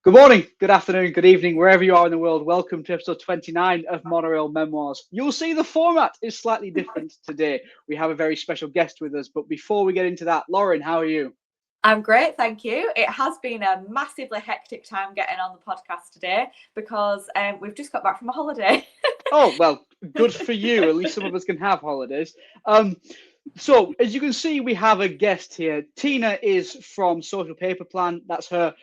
Good morning, good afternoon, good evening, wherever you are in the world. Welcome to episode 29 of Monorail Memoirs. You'll see the format is slightly different today. We have a very special guest with us, but before we get into that, Lauren, how are you? I'm great, thank you. It has been a massively hectic time getting on the podcast today because we've just got back from a holiday. Oh, well, good for you. At least some of us can have holidays. So, as you can see, we have a guest here. Tina is from Social Paper Plan. That's her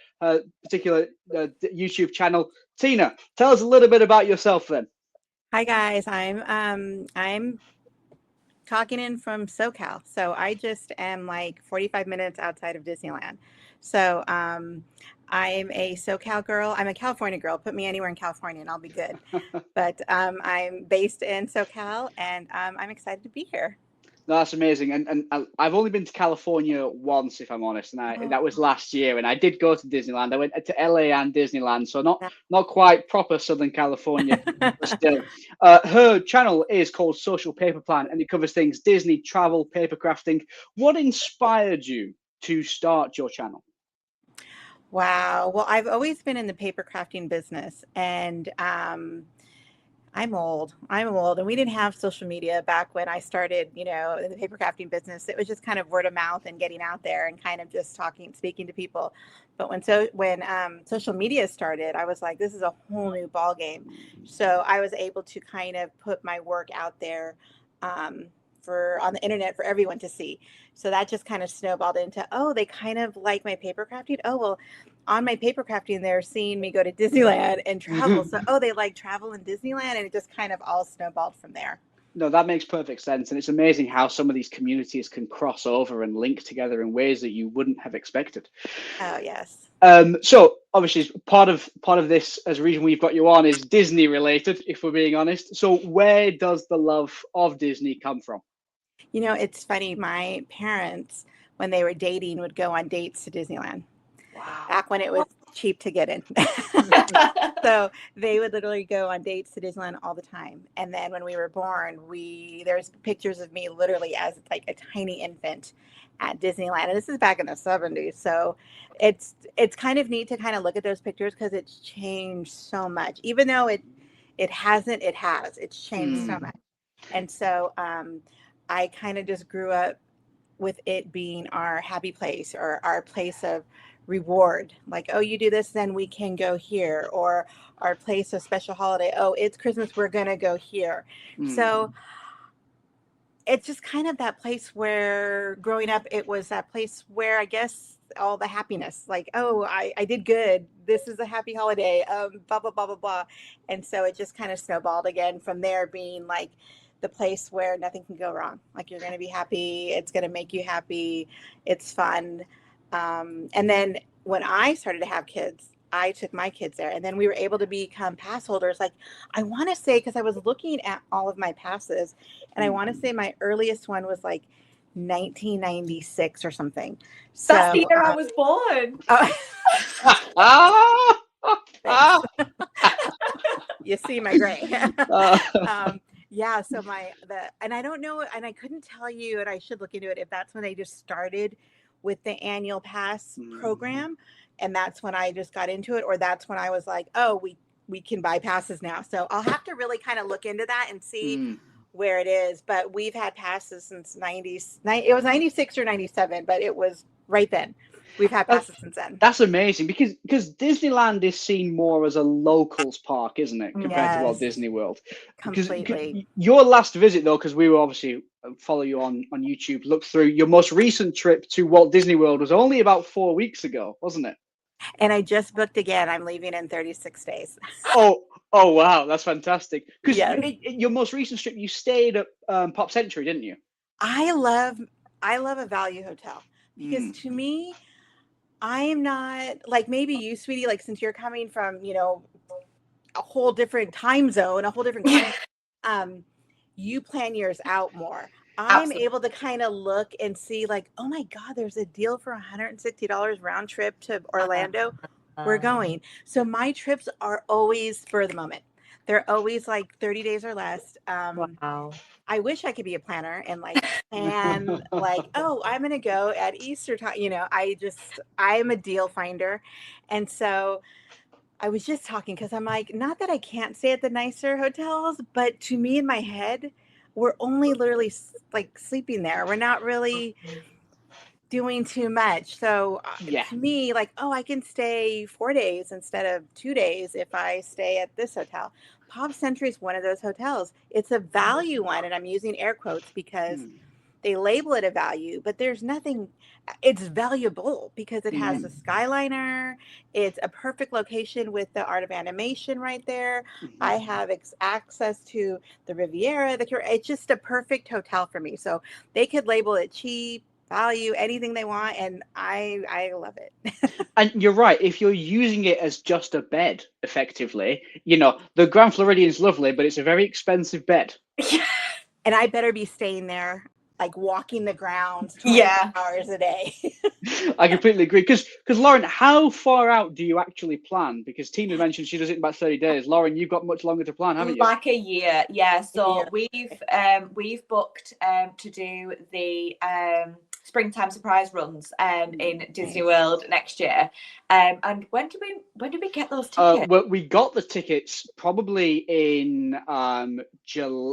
particular YouTube channel. Tina, tell us a little bit about yourself then. Hi guys, I'm talking in from SoCal. So I just am like 45 minutes outside of Disneyland. So I'm a SoCal girl. I'm a California girl. Put me anywhere in California and I'll be good. But I'm based in SoCal and I'm excited to be here. No, that's amazing. And I've only been to California once, if I'm honest, and that was last year. And I did go to Disneyland. I went to LA and Disneyland, so not quite proper Southern California, but still. Her channel is called Social Paper Plan, and it covers things Disney, travel, paper crafting. What inspired you to start your channel? Wow. Well, I've always been in the paper crafting business, and I'm old, and we didn't have social media back when I started, in the paper crafting business. It was just kind of word of mouth and getting out there and kind of just speaking to people. But when social media started, I was like, this is a whole new ball game. So I was able to kind of put my work out there on the internet for everyone to see. So that just kind of snowballed into, oh, they kind of like my paper crafting. Oh, well, on my paper crafting, they're seeing me go to Disneyland and travel. So, oh, they like travel in Disneyland. And it just kind of all snowballed from there. No, that makes perfect sense. And it's amazing how some of these communities can cross over and link together in ways that you wouldn't have expected. Oh, yes. So obviously part of this as a reason we've got you on is Disney related, if we're being honest. So where does the love of Disney come from? It's funny. My parents, when they were dating, would go on dates to Disneyland. Wow. Back when it was cheap to get in. So they would literally go on dates to Disneyland all the time. And then when we were born, there's pictures of me literally as like a tiny infant at Disneyland. And this is back in the 70s. So it's kind of neat to kind of look at those pictures because it's changed so much. Even though it hasn't, it has. It's changed so much. And so I kind of just grew up with it being our happy place or our place of reward. Like, oh, you do this, then we can go here. Or our place of special holiday. Oh, it's Christmas, we're going to go here. So it's just kind of that place where growing up, it was that place where I guess all the happiness, like, oh, I did good. This is a happy holiday, blah, blah, blah, blah, blah. And so it just kind of snowballed again from there being like, the place where nothing can go wrong. Like you're going to be happy. It's going to make you happy. It's fun. And then when I started to have kids, I took my kids there and then we were able to become pass holders. Like I want to say, cause I was looking at all of my passes and I want to say my earliest one was like 1996 or something. That's the year I was born. You see my gray. Yeah. So and I don't know, and I couldn't tell you, and I should look into it if that's when they just started with the annual pass program. And that's when I just got into it, or that's when I was like, oh, we can buy passes now. So I'll have to really kind of look into that and see where it is. But we've had passes since it was 96 or 97, but it was right then. We've had passes since then. That's amazing because Disneyland is seen more as a locals park, isn't it, compared to Walt Disney World? Completely. Your last visit, though, because we will obviously follow you on YouTube, look through your most recent trip to Walt Disney World was only about 4 weeks ago, wasn't it? And I just booked again. I'm leaving in 36 days. Oh, wow, that's fantastic. Because your most recent trip, you stayed at Pop Century, didn't you? I love a value hotel because to me, I am not like maybe you, sweetie, like since you're coming from, a whole different time zone, a whole different you plan yours out more. I'm able to kind of look and see like, oh my God, there's a deal for $160 round trip to Orlando. We're going. So my trips are always spur of the moment. They're always like 30 days or less. Wow. I wish I could be a planner and like plan like, oh, I'm gonna go at Easter time. I'm a deal finder. And so I was just talking because I'm like, not that I can't stay at the nicer hotels, but to me in my head, we're only literally like sleeping there. We're not really doing too much. So to me, like, oh, I can stay 4 days instead of 2 days if I stay at this hotel. Pop Century is one of those hotels. It's a value one, and I'm using air quotes because they label it a value, but there's nothing. It's valuable because it has the Skyliner. It's a perfect location with the Art of Animation right there. I have access to the Riviera. It's just a perfect hotel for me. So they could label it cheap, value, anything they want, and I love it. And you're right, if you're using it as just a bed effectively, the Grand Floridian's lovely, but it's a very expensive bed. And I better be staying there like walking the grounds 24 hours a day. I completely agree, because Lauren, how far out do you actually plan? Because Tina mentioned she does it in about 30 days. Lauren, you've got much longer to plan, haven't you? Like a year, yeah. So we've booked to do the springtime surprise runs in Disney World next year. And when did we get those tickets? Well, we got the tickets probably in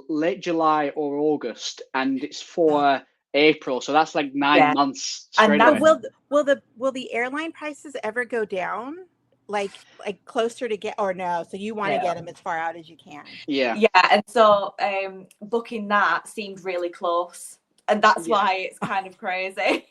late July or August, and it's for April, so that's like 9 months straight away. Will the airline prices ever go down? Like closer to get, or no? So you want to get them as far out as you can. Yeah. And so booking that seemed really close. And that's why it's kind of crazy.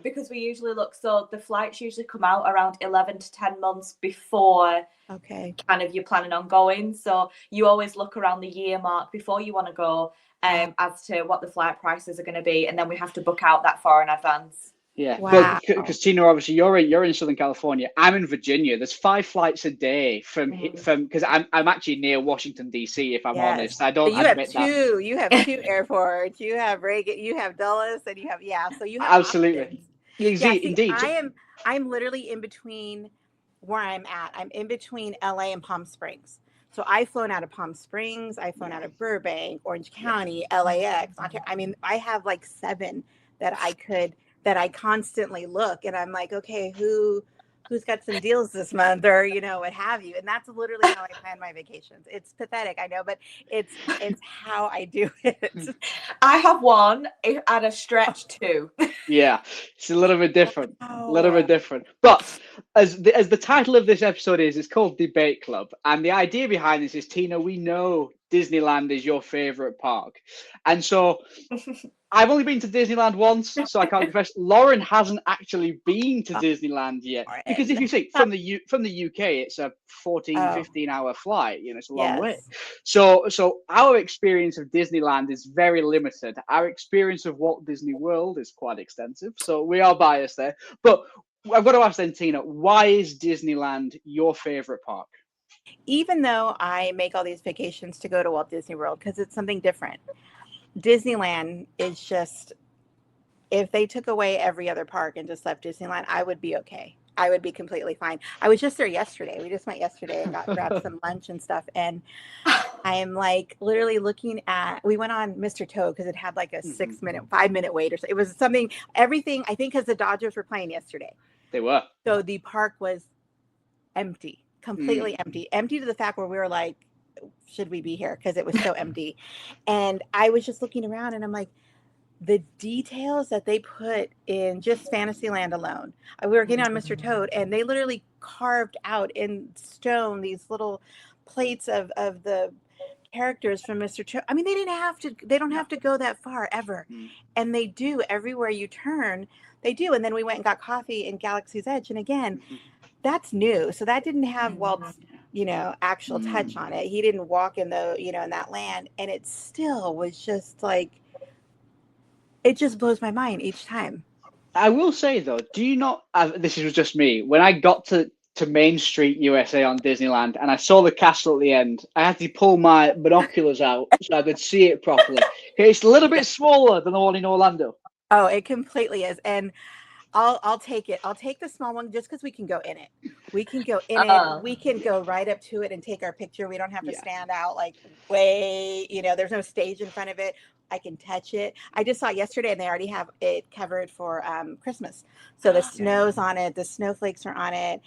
Because we usually look, so the flights usually come out around 11 to 10 months before kind of you're planning on going. So you always look around the year mark before you want to go as to what the flight prices are going to be. And then we have to book out that far in advance. Yeah, wow. Because Tina, obviously you're in Southern California. I'm in Virginia. There's 5 flights a day from because I'm actually near Washington D.C. If I'm honest, I don't. So you have two airports. You have Reagan. You have Dulles, and you have So you have absolutely. Indeed. I'm literally in between where I'm at. I'm in between LA and Palm Springs. So I've flown out of Palm Springs. I've flown out of Burbank, Orange County, LAX. I mean, I have like 7 that I constantly look, and I'm like, okay, who's got some deals this month, or what have you. And that's literally how I plan my vacations. It's pathetic, I know, but it's how I do it. I have 1 at a stretch 2. Yeah, it's a little bit different. But as the title of this episode is, it's called Debate Club, and the idea behind this is, Tina, we know Disneyland is your favorite park, and so I've only been to Disneyland once, so I can't confess. Lauren hasn't actually been to Disneyland yet, because if you think from the UK, it's a 15 hour flight. It's a long way. So our experience of Disneyland is very limited. Our experience of Walt Disney World is quite extensive, so we are biased there. But I've got to ask then, Tina, why is Disneyland your favorite park? Even though I make all these vacations to go to Walt Disney World because it's something different, Disneyland is just, if they took away every other park and just left Disneyland, I would be okay. I would be completely fine. I was just there yesterday. We just went yesterday and grabbed some lunch and stuff. And I am like literally looking at, we went on Mr. Toad because it had like a 5-minute wait or so. It was something, everything, I think because the Dodgers were playing yesterday. They were. So the park was empty. Completely empty to the fact where we were like, should we be here? Because it was so empty. And I was just looking around and I'm like, the details that they put in just Fantasyland alone. We were getting on Mr. Toad and they literally carved out in stone these little plates of the characters from Mr. Toad. I mean, they don't have to go that far ever. And they do everywhere you turn. They do. And then we went and got coffee in Galaxy's Edge. And again, that's new. So that didn't have Walt's, actual touch on it. He didn't walk in in that land. And it still was just like, it just blows my mind each time. I will say though, do you not, this was just me, when I got to Main Street USA on Disneyland and I saw the castle at the end, I had to pull my binoculars out so I could see it properly. It's a little bit smaller than the one in Orlando. Oh, it completely is. And I'll take it. I'll take the small one just because we can go in it. We can go in Oh. it. We can go right up to it and take our picture. We don't have to Yeah. stand out like way, there's no stage in front of it. I can touch it. I just saw yesterday and they already have it covered for Christmas. So the snow's on it. The snowflakes are on it.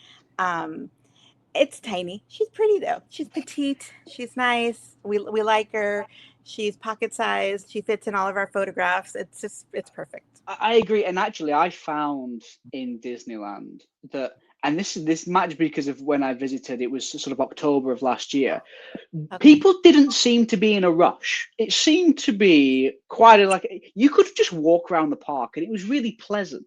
It's tiny. She's pretty though. She's petite. She's nice. We like her. She's pocket sized. She fits in all of our photographs. It's perfect. I agree. And actually, I found in Disneyland that, and this might be because of when I visited, it was sort of October of last year. Okay. People didn't seem to be in a rush. It seemed to be quite you could just walk around the park and it was really pleasant.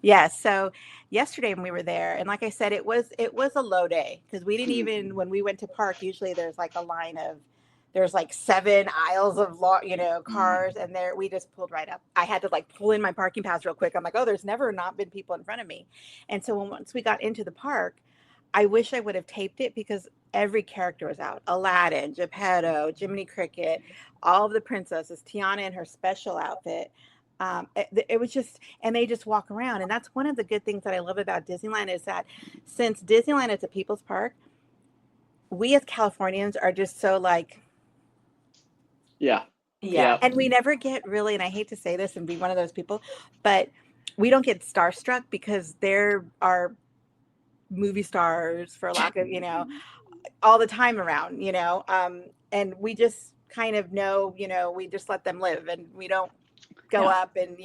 Yeah. So yesterday when we were there, and like I said, it was a low day because we didn't even, when we went to park, usually there's like a line of, there's like 7 aisles of cars, and there we just pulled right up. I had to like pull in my parking pass real quick. I'm like, oh, there's never not been people in front of me. And so once we got into the park, I wish I would have taped it because every character was out. Aladdin, Geppetto, Jiminy Cricket, all of the princesses, Tiana in her special outfit. It was just, and they just walk around. And that's one of the good things that I love about Disneyland is that since Disneyland is a people's park, we as Californians are just so like, Yeah. and we never get really, and I hate to say this and be one of those people, but we don't get starstruck because there are movie stars, for lack of, all the time around, and we just kind of know, we just let them live and we don't go up and,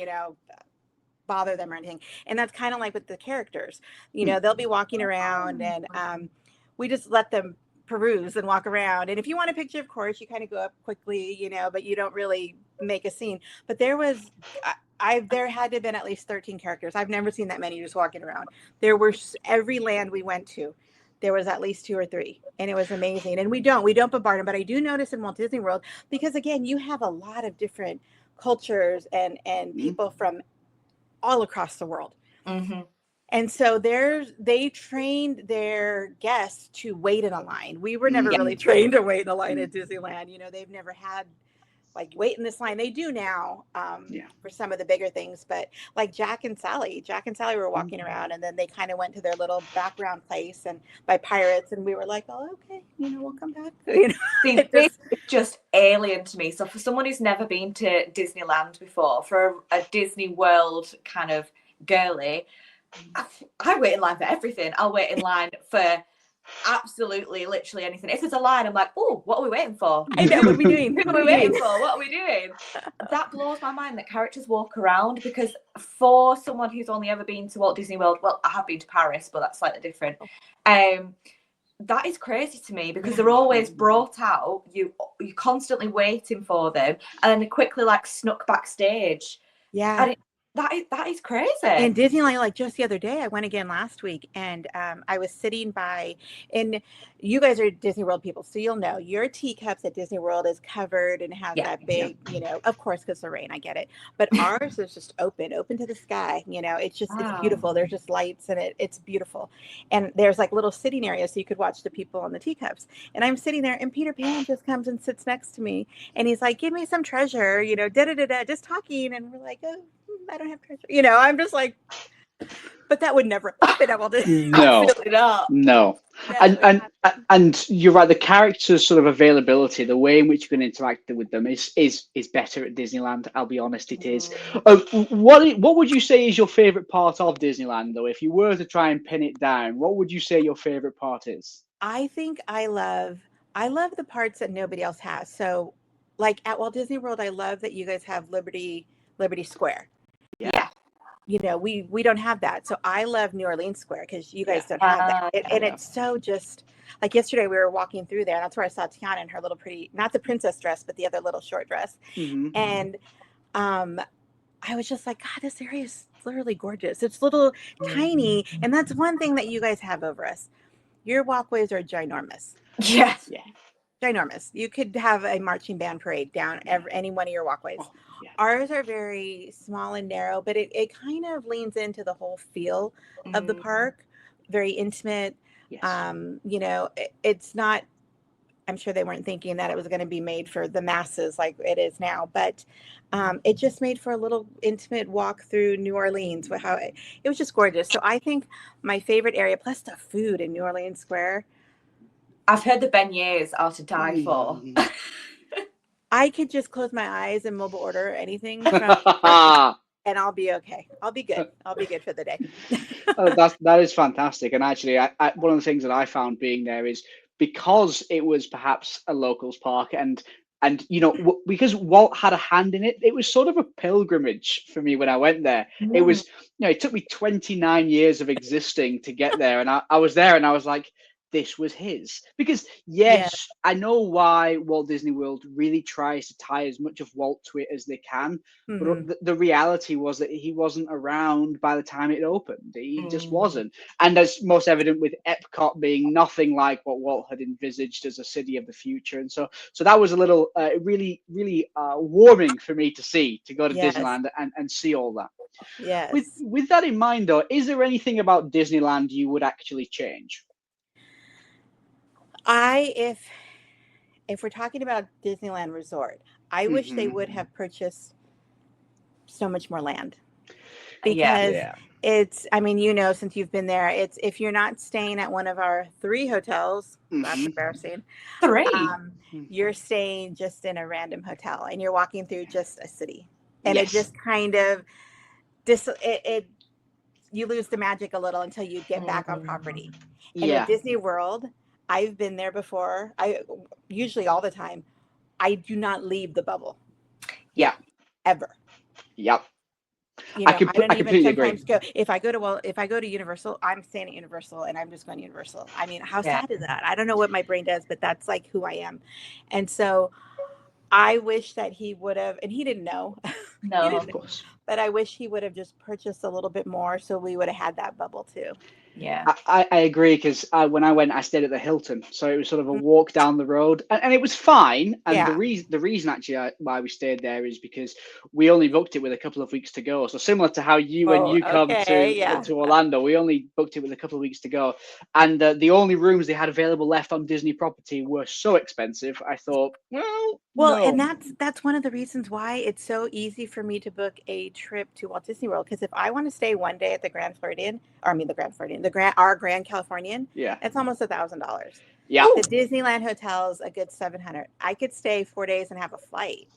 bother them or anything. And that's kind of like with the characters, they'll be walking around and we just let them peruse and walk around. And if you want a picture, of course, you kind of go up quickly, but you don't really make a scene. But there had to have been at least 13 characters. I've never seen that many just walking around. There were every land we went to, there was at least 2 or 3, and it was amazing. And we don't bombard them, but I do notice in Walt Disney World, because again, you have a lot of different cultures and people from all across the world. Mm-hmm. And so they trained their guests to wait in a line. We were never really trained to wait in a line at Disneyland. They've never had like wait in this line. They do now for some of the bigger things, but like Jack and Sally were walking around, and then they kind of went to their little background place and by Pirates, and we were like, oh, okay, we'll come back. See, this is just alien to me. So for someone who's never been to Disneyland before, for a Disney World kind of girly, I wait in line for everything. I'll wait in line for absolutely literally anything. If there's a line, I'm like, oh, what are we waiting for? I know, what are we doing? What are we waiting for? What are we doing? That blows my mind that characters walk around, because for someone who's only ever been to Walt Disney World, well, I have been to Paris, but that's slightly different. That is crazy to me, because they're always brought out. You're constantly waiting for them, and then they quickly like snuck backstage. Yeah. And that is crazy. And Disneyland, like just the other day, I went again last week, and I was sitting by, and you guys are Disney World people, so you'll know your teacups at Disney World is covered and has that big, of course, because the rain, I get it. But ours is just open to the sky. It's just, it's beautiful. There's just lights, and it's beautiful. And there's like little sitting areas so you could watch the people on the teacups. And I'm sitting there, and Peter Pan just comes and sits next to me, and he's like, give me some treasure, just talking. And we're like, oh, I don't have treasure. I'm just like, but that would never happen. No. And you're right. The characters' sort of availability, the way in which you can interact with them is better at Disneyland. I'll be honest, it is. What would you say is your favorite part of Disneyland, though? If you were to try and pin it down, what would you say your favorite part is? I think I love the parts that nobody else has. So, like at Walt Disney World, I love that you guys have Liberty Square. Yeah. We don't have that. So I love New Orleans Square because you guys don't have that. And it's so just like yesterday we were walking through there, and that's where I saw Tiana in her little pretty, not the princess dress, but the other little short dress. Mm-hmm. And I was just like, God, this area is literally gorgeous. It's little tiny. And that's one thing that you guys have over us. Your walkways are ginormous. Yes. Yeah. Ginormous. You could have a marching band parade down any one of your walkways. Oh, yeah. Ours are very small and narrow, but it kind of leans into the whole feel of the park. Very intimate. Yes. It's not, I'm sure they weren't thinking that it was going to be made for the masses like it is now, but it just made for a little intimate walk through New Orleans. It was just gorgeous. So I think my favorite area, plus the food in New Orleans Square. I've heard the beignets are to die for. I could just close my eyes and mobile order anything from and I'll be okay. I'll be good. I'll be good for the day. That is fantastic. And actually, one of the things that I found being there is because it was perhaps a locals park, and because Walt had a hand in it, it was sort of a pilgrimage for me when I went there. It was, it took me 29 years of existing to get there, and I was there, and I was like, this was his. Because yes, I know why Walt Disney World really tries to tie as much of Walt to it as they can, but the reality was that he wasn't around by the time it opened. He just wasn't. And as most evident with Epcot being nothing like what Walt had envisaged as a city of the future. And so that was a little really warming for me to go to Disneyland and see all that. Yes. With that in mind, though, is there anything about Disneyland you would actually change? If we're talking about Disneyland Resort, I wish they would have purchased so much more land, because it's, I mean, since you've been there, it's, if you're not staying at one of our 3 hotels, that's embarrassing. 3. You're staying just in a random hotel and you're walking through just a city, and it just kind of you lose the magic a little until you get back on property. And at Disney World, I've been there before. I usually all the time. I do not leave the bubble. Yeah. Ever. Yep. I completely agree. If I go to Universal, I'm staying at Universal and I'm just going to Universal. I mean, how sad is that? I don't know what my brain does, but that's like who I am. And so I wish that he would have, and he didn't know. No, of course. But I wish he would have just purchased a little bit more so we would have had that bubble too. Yeah, I agree, because when I went, I stayed at the Hilton, so it was sort of a walk down the road, and it was fine. And the reason actually why we stayed there is because we only booked it with a couple of weeks to go. So similar to how when you come to Orlando, we only booked it with a couple of weeks to go, and the only rooms they had available left on Disney property were so expensive. I thought, well, no. And that's one of the reasons why it's so easy for me to book a trip to Walt Disney World, because if I want to stay one day at the Grand Floridian, our Grand Californian, it's almost $1,000. Yeah. The Disneyland hotel is a good $700. I could stay 4 days and have a flight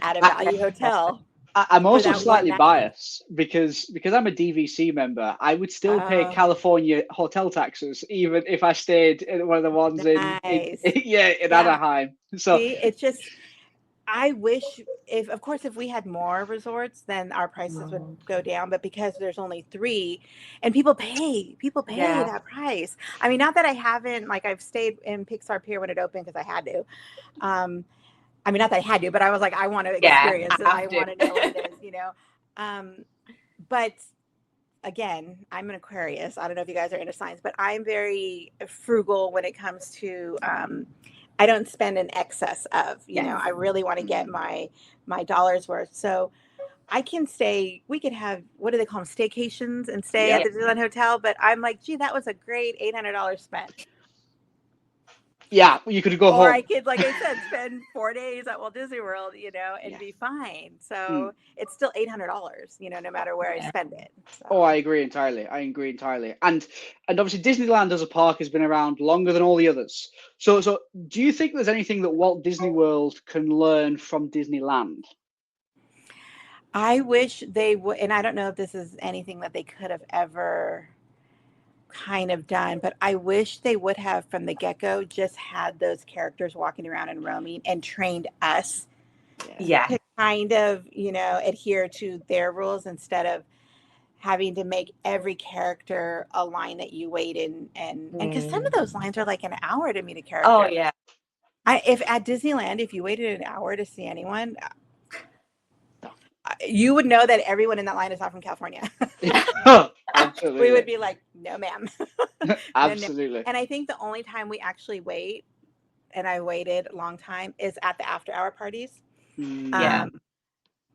at a value hotel. I'm also slightly biased because I'm a DVC member. I would still pay California hotel taxes even if I stayed in one of the ones in Anaheim. So see, it's just, I wish if we had more resorts, then our prices would go down. But because there's only 3, and people pay that price. I mean, not that I haven't, like, I've stayed in Pixar Pier when it opened because I had to. I mean, not that I had to, but I was like, I want to experience it. I want to know what it is, But again, I'm an Aquarius. I don't know if you guys are into signs, but I'm very frugal when it comes to, I don't spend in excess of, I really want to get my dollars worth. So I can stay, we could have, what do they call them? Staycations, and stay at the Disneyland Hotel. But I'm like, gee, that was a great $800 spent. Yeah, you could go home. Or I could, like I said, spend 4 days at Walt Disney World, and be fine. So it's still $800, no matter where I spend it. So. Oh, I agree entirely. And obviously Disneyland as a park has been around longer than all the others. So do you think there's anything that Walt Disney World can learn from Disneyland? I wish they would, and I don't know if this is anything that they could have ever kind of done, but I wish they would have from the get-go just had those characters walking around and roaming and trained us to kind of adhere to their rules, instead of having to make every character a line that you wait in, and because some of those lines are like an hour to meet a character. If at Disneyland, if you waited an hour to see anyone, you would know that everyone in that line is not from California. Absolutely. We would be like, no, ma'am. Absolutely. And I think the only time we actually wait, and I waited a long time, is at the after hour parties.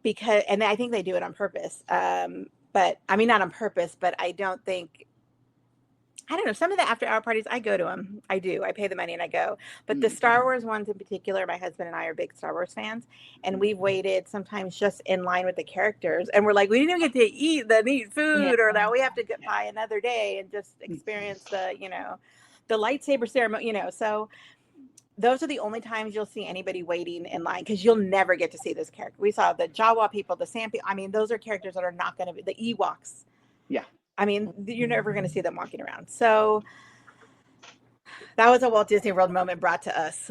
Because, and I think they do it on purpose. But I mean, not on purpose, but I don't think I don't know. Some of the after hour parties, I go to them. I do. I pay the money and I go. But the Star Wars ones in particular, my husband and I are big Star Wars fans, and we've waited sometimes just in line with the characters, and we're like, we didn't even get to eat the neat food, or that we have to get by another day and just experience the, the lightsaber ceremony, So those are the only times you'll see anybody waiting in line, because you'll never get to see this character. We saw the Jawa people, the Sand people. I mean, those are characters that are not going to be the Ewoks. Yeah. I mean, you're never going to see them walking around. So that was a Walt Disney World moment brought to us.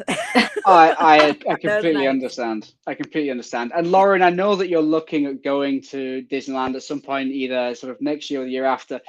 I completely understand. I completely understand. And Lauren, I know that you're looking at going to Disneyland at some point, either sort of next year or the year after.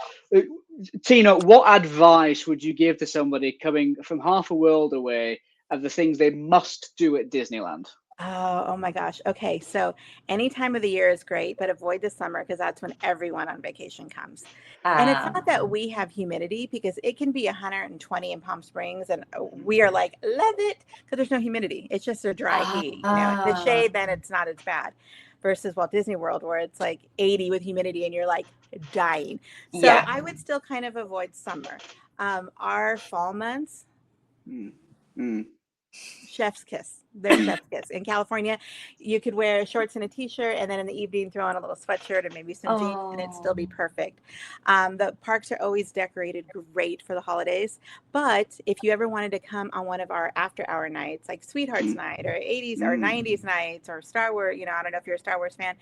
Tina, what advice would you give to somebody coming from half a world away of the things they must do at Disneyland? Oh my gosh. Okay. So any time of the year is great, but avoid the summer, because that's when everyone on vacation comes. And it's not that we have humidity, because it can be 120 in Palm Springs and we are like, love it, because there's no humidity. It's just a dry heat. The shade, then it's not as bad. Versus Walt Disney World, where it's like 80 with humidity and you're like dying. So I would still kind of avoid summer. Our fall months, chef's kiss. They're chef's kiss. In California, you could wear shorts and a t-shirt, and then in the evening throw on a little sweatshirt and maybe some jeans, and it'd still be perfect. The parks are always decorated great for the holidays, but if you ever wanted to come on one of our after hour nights, like Sweethearts Night or 80s or 90s nights or Star Wars, I don't know if you're a Star Wars fan,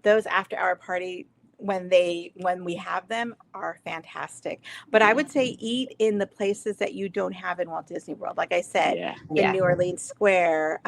those after hour party, when we have them, are fantastic. But I would say eat in the places that you don't have in Walt Disney World. Like I said, the New Orleans Square,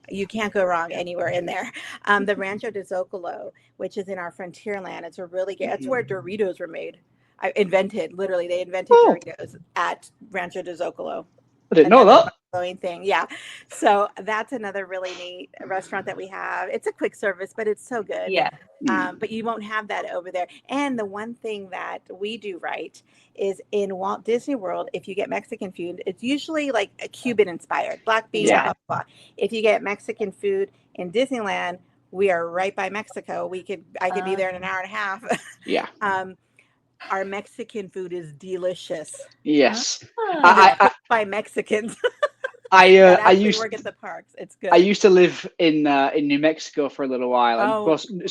you can't go wrong anywhere in there. The Rancho de Zocalo, which is in our Frontierland, it's a really good, that's where Doritos were made. They invented Doritos at Rancho de Zocalo. I didn't know that. Thing. Yeah. So that's another really neat restaurant that we have. It's a quick service, but it's so good. Yeah. But you won't have that over there. And the one thing that we do right is in Walt Disney World, if you get Mexican food, it's usually like a Cuban inspired, black beans, blah, blah, blah. If you get Mexican food in Disneyland, we are right by Mexico. I could be there in an hour and a half. Yeah. Our Mexican food is delicious. Yes. By Mexicans. I used to work at the parks. It's good. I used to live in New Mexico for a little while, and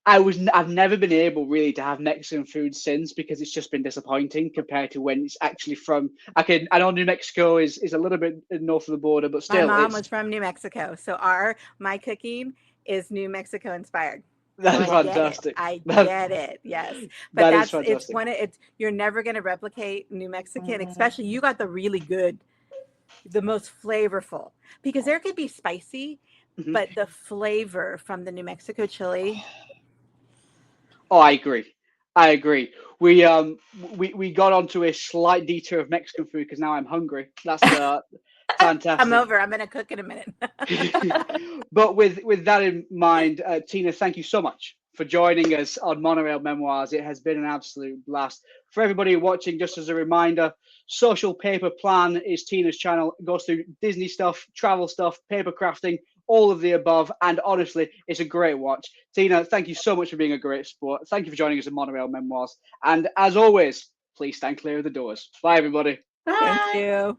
I've never been able really to have Mexican food since, because it's just been disappointing compared to when it's actually from. I know New Mexico is a little bit north of the border, but still, my mom was from New Mexico, so my cooking is New Mexico inspired. That's fantastic. I get it. Yes, but you're never going to replicate New Mexican, especially you got the really good, the most flavorful, because there could be spicy, but the flavor from the New Mexico chili. Oh, I agree. We got onto a slight detour of Mexican food because now I'm hungry. That's fantastic. I'm over. I'm going to cook in a minute. But with that in mind, Tina, thank you so much for joining us on Monorail Memoirs. It has been an absolute blast. For everybody watching, just as a reminder, Social Paper Plan is Tina's channel. It goes through Disney stuff, travel stuff, paper crafting, all of the above. And honestly, it's a great watch. Tina, thank you so much for being a great sport. Thank you for joining us on Monorail Memoirs. And as always, please stand clear of the doors. Bye, everybody. Bye. Thank you.